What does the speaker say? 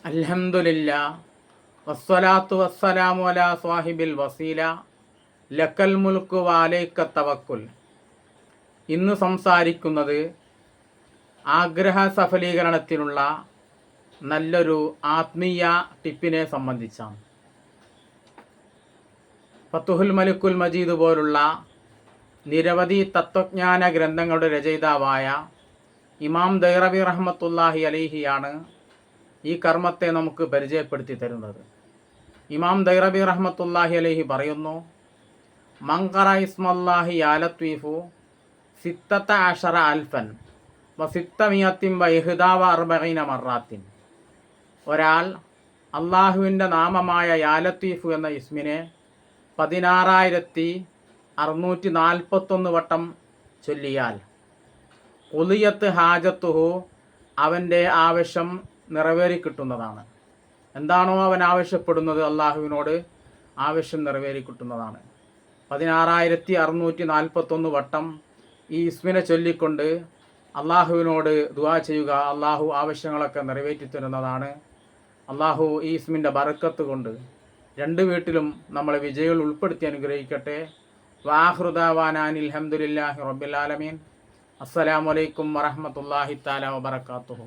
അൽഹംദുലില്ലാ വസ്സലാത്തു വസ്സലാമു അലാ സ്വാഹിബിൽ വസീല ലക്കൽ മുൽക്കു വാലൈക തവക്കുൽ. ഇന്ന് സംസാരിക്കുന്നത് ആഗ്രഹ സഫലീകരണത്തിനുള്ള നല്ലൊരു ആത്മീയ ടിപ്പിനെ സംബന്ധിച്ചാണ്. ഫത്തുഹുൽ മലിക്കുൽ മജീദ് പോലുള്ള നിരവധി തത്വജ്ഞാന ഗ്രന്ഥങ്ങളുടെ രചയിതാവായ ഇമാം ദൈറബി റഹ്മത്തുള്ളാഹി അലൈഹിയാണ് ഈ കർമ്മത്തെ നമുക്ക് പരിചയപ്പെടുത്തി തരുന്നത്. ഇമാം ദൈറബി റഹ്മത്തുള്ളാഹി അലൈഹി പറയുന്നു, മൻഖറ ഇസ്മല്ലാഹി യാ ലത്തീഫു സിത്തത്ത അഷറ അൽഫൻ വസിത്തമിയത്തിൻ വഇഹ്ദാവ അർബഈന മറാത്തിൻ. ഒരാൾ അള്ളാഹുവിൻ്റെ നാമമായ യാ ലത്തീഫു എന്ന ഇസ്മിനെ 16,641 വട്ടം ചൊല്ലിയാൽ ഖുളിയത്ത് ഹാജത്തുഹു, അവൻ്റെ ആവശ്യം നിറവേറിക്കിട്ടുന്നതാണ്. എന്താണോ അവൻ ആവശ്യപ്പെടുന്നത് അള്ളാഹുവിനോട് ആവശ്യം നിറവേറിക്കിട്ടുന്നതാണ്. 16,641 വട്ടം ഈ ഇസ്മിനെ ചൊല്ലിക്കൊണ്ട് അള്ളാഹുവിനോട് ദുആ ചെയ്യുക. അള്ളാഹു ആവശ്യങ്ങളൊക്കെ നിറവേറ്റി തരുന്നതാണ്. അള്ളാഹു ഈ ഇസ്മിൻ്റെ ബറക്കത്ത് കൊണ്ട് രണ്ട് വീട്ടിലും നമ്മളെ വിജയികൾ ഉൾപ്പെടുത്തി അനുഗ്രഹിക്കട്ടെ. വാഖിറു ദഅവാനാ അനിൽ ഹംദുലില്ലാഹി റബ്ബിൽ ആലമീൻ. അസ്സലാമു അലൈക്കും വറഹ്മത്തുള്ളാഹി തആല വബറകാതുഹു.